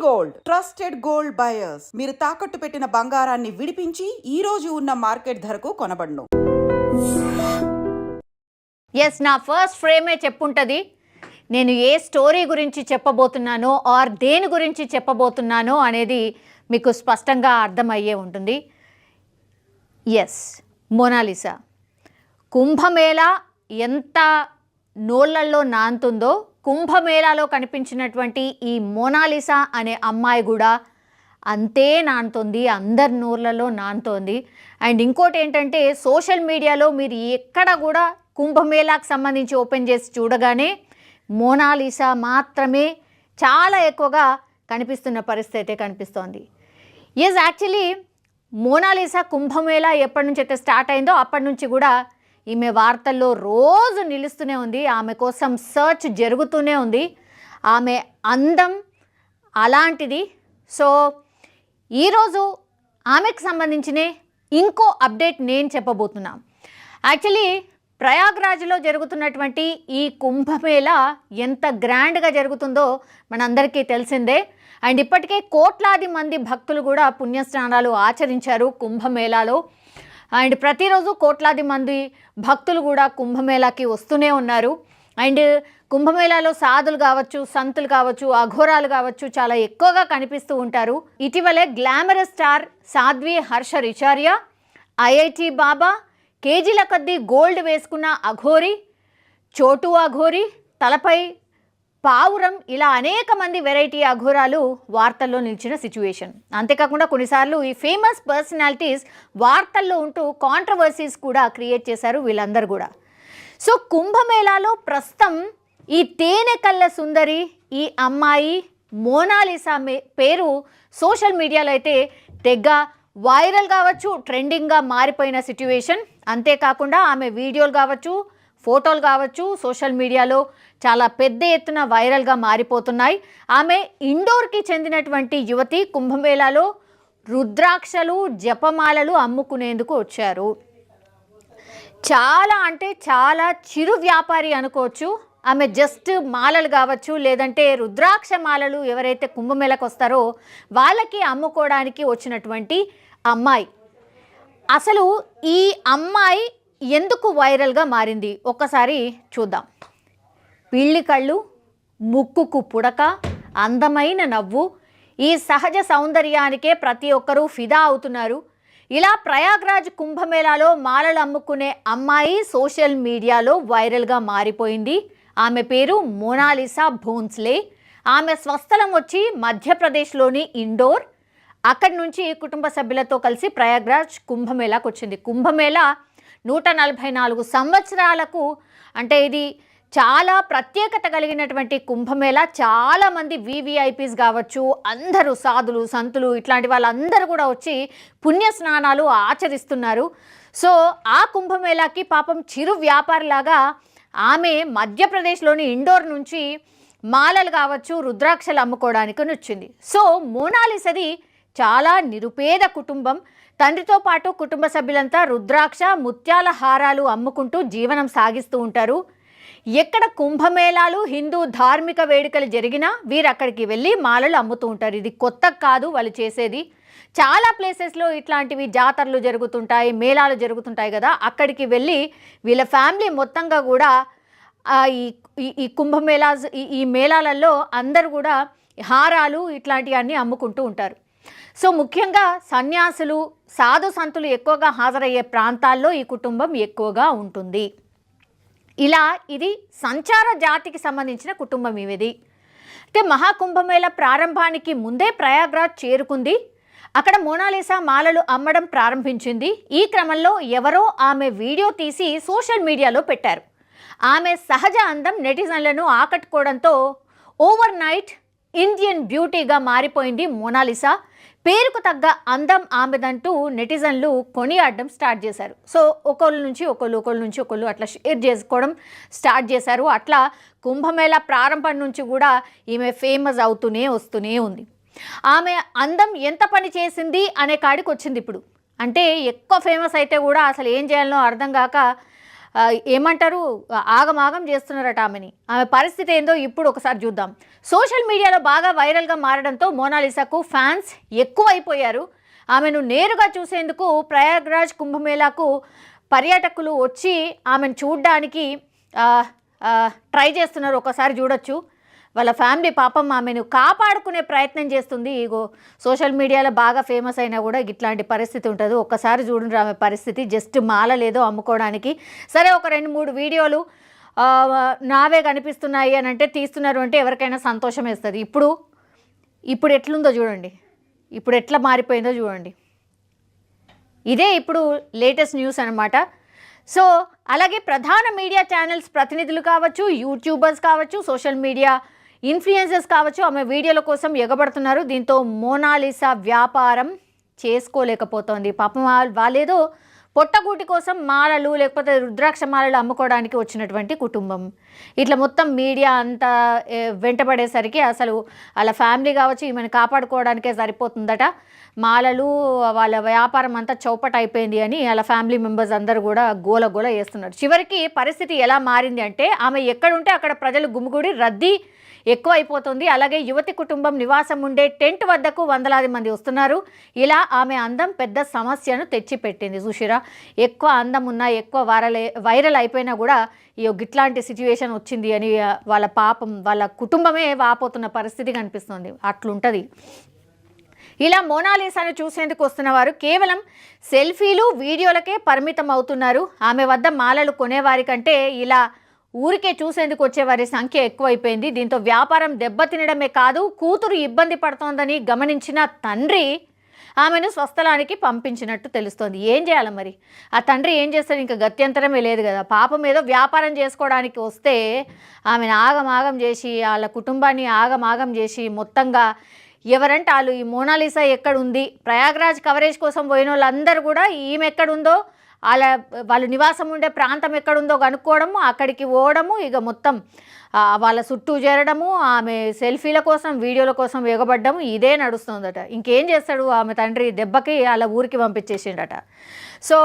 Gold trusted gold buyers. మీరు తాకట్టు పెట్టిన బంగారాన్ని విడిపించి ఈ రోజు ఉన్న మార్కెట్ ధరకు కొనబడును. ఎస్, నా ఫస్ట్ ఫ్రేమే చెప్పుంటుంది నేను ఏ స్టోరీ గురించి చెప్పబోతున్నానో ఆర్ దేని గురించి చెప్పబోతున్నానో అనేది మీకు స్పష్టంగా అర్థమయ్యే ఉంటుంది. Yes, Mona Lisa. కుంభమేళా ఎంత నోళ్లల్లో నాంతుందో కుంభమేళాలో కనిపించినటువంటి ఈ మోనాలిసా అనే అమ్మాయి కూడా అంతే నానుతోంది, అందరి నోర్లలో నానుతోంది. అండ్ ఇంకోటి ఏంటంటే సోషల్ మీడియాలో మీరు ఎక్కడ కూడా కుంభమేళాకు సంబంధించి ఓపెన్ చేసి చూడగానే మోనాలిసా మాత్రమే చాలా ఎక్కువగా కనిపిస్తున్న పరిస్థితి అయితే కనిపిస్తోంది. ఎస్, యాక్చువల్లీ మోనాలిసా కుంభమేళా ఎప్పటి నుంచి అయితే స్టార్ట్ అయిందో అప్పటి నుంచి కూడా ఈమె వార్తల్లో రోజు నిలుస్తూనే ఉంది. ఆమె కోసం సర్చ్ జరుగుతూనే ఉంది. ఆమె అందం అలాంటిది. సో ఈరోజు ఆమెకు సంబంధించిన ఇంకో అప్డేట్ నేను చెప్పబోతున్నా. యాక్చువల్లీ ప్రయాగ్రాజ్లో జరుగుతున్నటువంటి ఈ కుంభమేళా ఎంత గ్రాండ్గా జరుగుతుందో మనందరికీ తెలిసిందే. అండ్ ఇప్పటికే కోట్లాది మంది భక్తులు కూడా పుణ్యస్నానాలు ఆచరించారు కుంభమేళాలో. అండ్ ప్రతిరోజు కోట్లాది మంది భక్తులు కూడా కుంభమేళాకి వస్తూనే ఉన్నారు. అండ్ కుంభమేళాలో సాధులు కావచ్చు, సంతులు కావచ్చు, అఘోరాలు కావచ్చు చాలా ఎక్కువగా కనిపిస్తూ ఉంటారు. ఇటీవలే గ్లామరస్ స్టార్ సాధ్వి హర్ష రిచారియా, ఐఐటి బాబా, కేజీల కొద్దీ గోల్డ్ వేసుకున్న అఘోరి, చోటు అఘోరి, తలపై పావురం, ఇలా అనేక మంది వెరైటీ అఘోరాలు వార్తల్లో నిలిచిన సిచ్యువేషన్. అంతేకాకుండా కొన్నిసార్లు ఈ ఫేమస్ పర్సనాలిటీస్ వార్తల్లో ఉంటూ కాంట్రవర్సీస్ కూడా క్రియేట్ చేశారు వీళ్ళందరూ కూడా. సో కుంభమేళాలో ప్రస్తుతం ఈ తేనె కళ్ళ సుందరి ఈ అమ్మాయి మోనాలిసా పేరు సోషల్ మీడియాలో అయితే తెగ వైరల్ కావచ్చు, ట్రెండింగ్గా మారిపోయిన సిచ్యువేషన్. అంతేకాకుండా ఆమె వీడియోలు కావచ్చు, ఫోటోలు కావచ్చు సోషల్ మీడియాలో చాలా పెద్ద ఎత్తున వైరల్గా మారిపోతున్నాయి. ఆమె ఇండోర్కి చెందినటువంటి యువతి. కుంభమేళాలో రుద్రాక్షలు, జపమాలలు అమ్ముకునేందుకు వచ్చారు. చాలా అంటే చాలా చిరు వ్యాపారి అనుకోవచ్చు. ఆమె జస్ట్ మాలలు కావచ్చు, లేదంటే రుద్రాక్ష మాలలు ఎవరైతే కుంభమేళకు వస్తారో వాళ్ళకి అమ్ముకోవడానికి వచ్చినటువంటి అమ్మాయి. అసలు ఈ అమ్మాయి ఎందుకు వైరల్గా మారింది ఒక్కసారి చూద్దాం. పిల్లి కళ్ళు, ముక్కుకు పుడక, అందమైన నవ్వు, ఈ సహజ సౌందర్యానికే ప్రతి ఒక్కరూ ఫిదా అవుతున్నారు. ఇలా ప్రయాగ్రాజ్ కుంభమేళాలో మాలలు అమ్ముకునే అమ్మాయి సోషల్ మీడియాలో వైరల్గా మారిపోయింది. ఆమె పేరు మోనాలిసా భోన్స్లే. ఆమె స్వస్థలం వచ్చి మధ్యప్రదేశ్లోని ఇండోర్. అక్కడి నుంచి కుటుంబ సభ్యులతో కలిసి ప్రయాగ్రాజ్ కుంభమేళాకు వచ్చింది. కుంభమేళా 144 సంవత్సరాలకు, అంటే ఇది చాలా ప్రత్యేకత కలిగినటువంటి కుంభమేళా. చాలామంది వివిఐపీస్ కావచ్చు, అందరూ సాధులు, సంతులు, ఇట్లాంటి వాళ్ళందరూ కూడా వచ్చి పుణ్యస్నానాలు ఆచరిస్తున్నారు. సో ఆ కుంభమేళాకి పాపం చిరు వ్యాపారిలాగా ఆమె మధ్యప్రదేశ్లోని ఇండోర్ నుంచి మాలలు కావచ్చు, రుద్రాక్షలు అమ్ముకోవడానికి వచ్చింది. సో మోనాలిసాది చాలా నిరుపేద కుటుంబం. తండ్రితో పాటు కుటుంబ సభ్యులంతా రుద్రాక్ష, ముత్యాల హారాలు అమ్ముకుంటూ జీవనం సాగిస్తూ ఉంటారు. ఎక్కడ కుంభమేళాలు, హిందూ ధార్మిక వేడుకలు జరిగినా వీరు అక్కడికి వెళ్ళి మాలలు అమ్ముతూ ఉంటారు. ఇది కొత్త కాదు వాళ్ళు చేసేది. చాలా ప్లేసెస్లో ఇట్లాంటివి జాతరలు జరుగుతుంటాయి, మేళాలు జరుగుతుంటాయి కదా, అక్కడికి వెళ్ళి వీళ్ళ ఫ్యామిలీ మొత్తంగా కూడా ఈ కుంభమేళాస్, ఈ మేళాలలో అందరూ కూడా హారాలు ఇట్లాంటివన్నీ అమ్ముకుంటూ ఉంటారు. సో ముఖ్యంగా సన్యాసులు, సాధు సంతులు ఎక్కువగా హాజరయ్యే ప్రాంతాల్లో ఈ కుటుంబం ఎక్కువగా ఉంటుంది. ఇలా ఇది సంచార జాతికి సంబంధించిన కుటుంబం ఇవిది. అయితే మహాకుంభమేళా ప్రారంభానికి ముందే ప్రయాగ్రాజ్ చేరుకుంది. అక్కడ మోనాలిసా మాలలు అమ్మడం ప్రారంభించింది. ఈ క్రమంలో ఎవరో ఆమె వీడియో తీసి సోషల్ మీడియాలో పెట్టారు. ఆమె సహజ అందం నెటిజన్లను ఆకట్టుకోవడంతో ఓవర్ నైట్ ఇండియన్ బ్యూటీగా మారిపోయింది మోనాలిసా. పేరుకు తగ్గ అందం ఆమెదంటూ నెటిజన్లు కొనియాడడం స్టార్ట్ చేశారు. సో ఒకళ్ళ నుంచి ఒకళ్ళు అట్లా షేర్ చేసుకోవడం స్టార్ట్ చేశారు. అట్లా కుంభమేళా ప్రారంభం నుంచి కూడా ఈమె ఫేమస్ అవుతూనే వస్తూనే ఉంది. ఆమె అందం ఎంత పని చేసింది అనే కాడికి వచ్చింది ఇప్పుడు. అంటే ఎక్కువ ఫేమస్ అయితే కూడా అసలు ఏం చేయాలనో అర్థం కాక ఏమంటారు ఆగమాగం చేస్తున్నారట ఆమె పరిస్థితి ఏందో ఇప్పుడు ఒకసారి చూద్దాం. సోషల్ మీడియాలో బాగా వైరల్గా మారడంతో మోనాలిసాకు ఫ్యాన్స్ ఎక్కువైపోయారు. ఆమెను నేరుగా చూసేందుకు ప్రయాగ్రాజ్ కుంభమేళాకు పర్యాటకులు వచ్చి ఆమెను చూడడానికి ట్రై చేస్తున్నారు. ఒకసారి చూడొచ్చు. వాళ్ళ ఫ్యామిలీ పాపం ఆమెను కాపాడుకునే ప్రయత్నం చేస్తుంది. ఇగో సోషల్ మీడియాలో బాగా ఫేమస్ అయినా కూడా ఇట్లాంటి పరిస్థితి ఉంటుంది. ఒక్కసారి చూడండి ఆమె పరిస్థితి. జస్ట్ మాల లేదో అమ్ముకోవడానికి సరే ఒక 2-3 వీడియోలు నావే కనిపిస్తున్నాయి అని అంటే తీస్తున్నారు అంటే ఎవరికైనా సంతోషం వేస్తుంది. ఇప్పుడు ఎట్లుందో చూడండి, ఇప్పుడు ఎట్లా మారిపోయిందో చూడండి. ఇదే ఇప్పుడు లేటెస్ట్ న్యూస్ అనమాట. సో అలాగే ప్రధాన మీడియా ఛానల్స్ ప్రతినిధులు కావచ్చు, యూట్యూబర్స్ కావచ్చు, సోషల్ మీడియా ఇన్ఫ్లుయెన్సర్స్ కావచ్చు ఆమె వీడియోల కోసం ఎగబడుతున్నారు. దీంతో మోనాలిసా వ్యాపారం చేసుకోలేకపోతోంది. పాపం వాళ్ళేదో పొట్టగూటి కోసం మాలలు లేకపోతే రుద్రాక్ష మాలలు అమ్ముకోవడానికి వచ్చినటువంటి కుటుంబం. ఇట్లా మొత్తం మీడియా అంతా వెంటబడేసరికి అసలు వాళ్ళ ఫ్యామిలీ కావచ్చు ఈమెను కాపాడుకోవడానికే సరిపోతుందట. మాలలు వాళ్ళ వ్యాపారం అంతా చౌపట అయిపోయింది అని వాళ్ళ ఫ్యామిలీ మెంబర్స్ అందరూ కూడా గోల చేస్తున్నారు. చివరికి పరిస్థితి ఎలా మారింది అంటే ఆమె ఎక్కడుంటే అక్కడ ప్రజలు గుమిగూడి రద్దీ ఎక్కువ అయిపోతుంది. అలాగే యువతి కుటుంబం నివాసం ఉండే టెంట్ వద్దకు వందలాది మంది వస్తున్నారు. ఇలా ఆమె అందం పెద్ద సమస్యను తెచ్చిపెట్టింది. చూసిరా, ఎక్కువ అందం ఉన్నా ఎక్కువ వైరల్ అయిపోయినా కూడా ఇట్లాంటి సిచ్యువేషన్ వచ్చింది అని వాళ్ళ పాపం వాళ్ళ కుటుంబమే వాపోతున్న పరిస్థితి కనిపిస్తుంది. అట్లుంటుంది. ఇలా మోనాలిసాను చూసేందుకు వస్తున్న వారు కేవలం సెల్ఫీలు వీడియోలకే పరిమితం అవుతున్నారు. ఆమె వద్ద మాలలు కొనేవారి కంటే ఇలా ఊరికే చూసేందుకు వచ్చేవారి సంఖ్య ఎక్కువైపోయింది. దీంతో వ్యాపారం దెబ్బతినడమే కాదు, కూతురు ఇబ్బంది పడుతోందని గమనించిన తండ్రి ఆమెను స్వస్థలానికి పంపించినట్టు తెలుస్తోంది. ఏం చేయాలి మరి? ఆ తండ్రి ఏం చేస్తాడు? ఇంకా గత్యంతరమే లేదు కదా. పాపం ఏదో వ్యాపారం చేసుకోవడానికి వస్తే ఆమెను ఆగమాగం చేసి వాళ్ళ కుటుంబాన్ని ఆగమాగం చేసి మొత్తంగా ఎవరంటే వాళ్ళు ఈ మోనాలిసా ఎక్కడుంది, ప్రయాగ్రాజ్ కవరేజ్ కోసం పోయిన వాళ్ళందరూ కూడా ఈమె ఎక్కడుందో వాళ్ళు నివాసం ఉండే ప్రాంతం ఎక్కడుందో కనుక్కోవడము, అక్కడికి పోవడము, ఇక మొత్తం వాళ్ళ చుట్టూ చేరడము, ఆమె సెల్ఫీల కోసం వీడియోల కోసం ఎగబడ్డము ఇదే నడుస్తుందట. ఇంకేం చేస్తాడు? ఆమె తండ్రి దెబ్బకి వాళ్ళ ఊరికి పంపించేసిండట. సో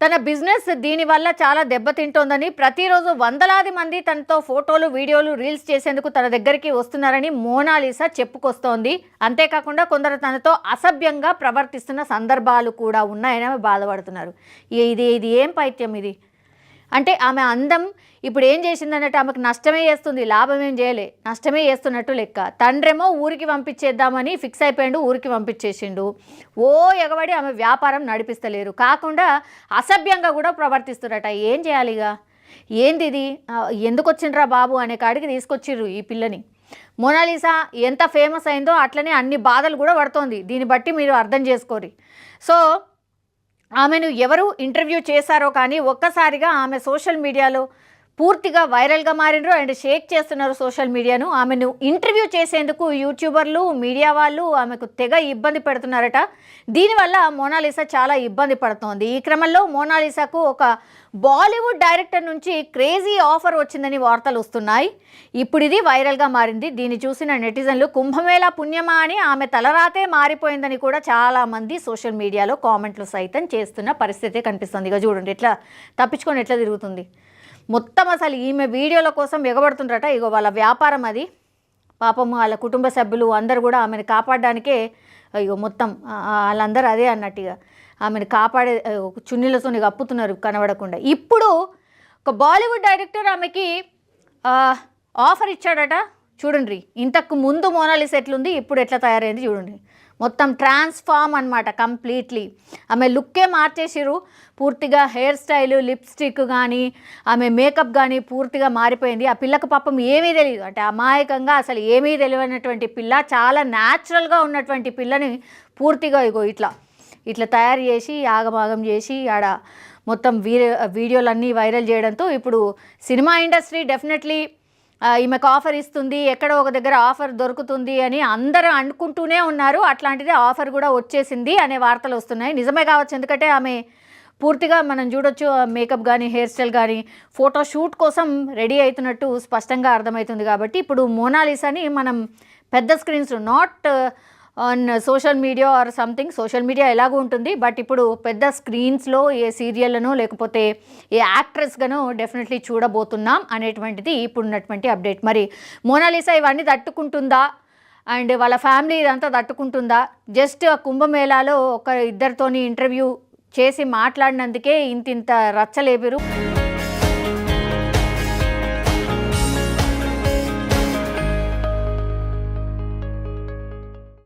తన బిజినెస్ దీనివల్ల చాలా దెబ్బతింటోందని, ప్రతిరోజు వందలాది మంది తనతో ఫోటోలు వీడియోలు రీల్స్ చేసేందుకు తన దగ్గరికి వస్తున్నారని మోనాలిసా చెప్పుకొస్తోంది. అంతేకాకుండా కొందరు తనతో అసభ్యంగా ప్రవర్తిస్తున్న సందర్భాలు కూడా ఉన్నాయని ఆమె బాధపడుతున్నారు. ఇది ఏం పైత్యం ఇది? అంటే ఆమె అందం ఇప్పుడు ఏం చేసిందన్నట్టు ఆమెకు నష్టమే చేస్తుంది, లాభం ఏం చేయలే, నష్టమే చేస్తున్నట్టు లెక్క. తండ్రేమో ఊరికి పంపించేద్దామని ఫిక్స్ అయిపోయిండు, ఊరికి పంపించేసిండు. ఎగబడి ఆమె వ్యాపారం నడిపిస్తలేరు, కాకుండా అసభ్యంగా కూడా ప్రవర్తిస్తురట. ఏం చేయాలి ఇక? ఏంది ఇది? ఎందుకు వచ్చిండ్రా బాబు అనే కాడికి తీసుకొచ్చిర్రు ఈ పిల్లని. మోనాలిసా ఎంత ఫేమస్ అయిందో అట్లనే అన్ని బాధలు కూడా పడుతోంది. దీన్ని బట్టి మీరు అర్థం చేసుకోరి. సో ఆమెను ఎవరు ఇంటర్వ్యూ చేశారో కానీ ఒక్కసారిగా ఆమె సోషల్ మీడియాలో పూర్తిగా వైరల్గా మారినరు అండ్ షేక్ చేస్తున్నారు సోషల్ మీడియాను. ఆమెను ఇంటర్వ్యూ చేసేందుకు యూట్యూబర్లు మీడియా వాళ్ళు ఆమెకు తెగ ఇబ్బంది పెడుతున్నారట. దీనివల్ల మోనాలిసా చాలా ఇబ్బంది పడుతోంది. ఈ క్రమంలో మోనాలిసాకు ఒక బాలీవుడ్ డైరెక్టర్ నుంచి క్రేజీ ఆఫర్ వచ్చిందని వార్తలు వస్తున్నాయి. ఇప్పుడు ఇది వైరల్గా మారింది. దీన్ని చూసిన నెటిజన్లు కుంభమేళా పుణ్యమా అని ఆమె తలరాతే మారిపోయిందని కూడా చాలామంది సోషల్ మీడియాలో కామెంట్లు సైతం చేస్తున్న పరిస్థితి కనిపిస్తుంది. ఇక చూడండి ఎట్లా తప్పించుకొని ఎట్లా తిరుగుతుంది. మొత్తం అసలు ఈమె వీడియోల కోసం ఎగబడుతుంటారట. ఇగో వాళ్ళ వ్యాపారం అది. పాపం వాళ్ళ కుటుంబ సభ్యులు అందరూ కూడా ఆమెను కాపాడడానికే ఇగో మొత్తం వాళ్ళందరూ అదే అన్నట్టుగా ఆమెను కాపాడే చున్నీలతో కప్పుతున్నారు కనబడకుండా. ఇప్పుడు ఒక బాలీవుడ్ డైరెక్టర్ ఆమెకి ఆఫర్ ఇచ్చాడట. చూడండి ఇంతకు ముందు మోనాలిసా ఎట్లుంది, ఇప్పుడు ఎట్లా తయారైంది చూడండి. మొత్తం ట్రాన్స్ఫార్మ్ అనమాట కంప్లీట్లీ. ఆమె లుక్కే మార్చేసిరు పూర్తిగా. హెయిర్ స్టైలు, లిప్స్టిక్ కానీ ఆమె మేకప్ కానీ పూర్తిగా మారిపోయింది. ఆ పిల్లకు పాపం ఏమీ తెలియదు, అంటే అమాయకంగా అసలు ఏమీ తెలియనటువంటి పిల్ల చాలా న్యాచురల్గా ఉన్నటువంటి పిల్లని పూర్తిగా ఇగో ఇట్లా తయారు చేసి ఆగమాగం చేసి ఆడ మొత్తం వీడియోలన్నీ వైరల్ చేయడంతో ఇప్పుడు సినిమా ఇండస్ట్రీ డెఫినెట్లీ ఈమెకు ఆఫర్ ఇస్తుంది, ఎక్కడో ఒక దగ్గర ఆఫర్ దొరుకుతుంది అని అందరూ అనుకుంటూనే ఉన్నారు. అట్లాంటిదే ఆఫర్ కూడా వచ్చేసింది అనే వార్తలు వస్తున్నాయి. నిజమే కావచ్చు, ఎందుకంటే ఆమె పూర్తిగా మనం చూడొచ్చు మేకప్ కానీ హెయిర్ స్టైల్ కానీ ఫోటో షూట్ కోసం రెడీ అవుతున్నట్టు స్పష్టంగా అర్థమవుతుంది. కాబట్టి ఇప్పుడు మోనాలిసాని మనం పెద్ద screens not on social media or something. Social media ఎలాగో ఉంటుంది, బట్ ఇప్పుడు పెద్ద స్క్రీన్స్లో ఏ సీరియల్ను లేకపోతే ఏ యాక్ట్రెస్గాను డెఫినెట్లీ చూడబోతున్నాం అనేటువంటిది ఇప్పుడున్నటువంటి అప్డేట్. మరి మోనాలిసా ఇవన్నీ తట్టుకుంటుందా అండ్ వాళ్ళ ఫ్యామిలీ ఇదంతా తట్టుకుంటుందా? జస్ట్ ఆ కుంభమేళాలో ఒక ఇద్దరితోని ఇంటర్వ్యూ చేసి మాట్లాడినందుకే ఇంత రచ్చలేపిరు.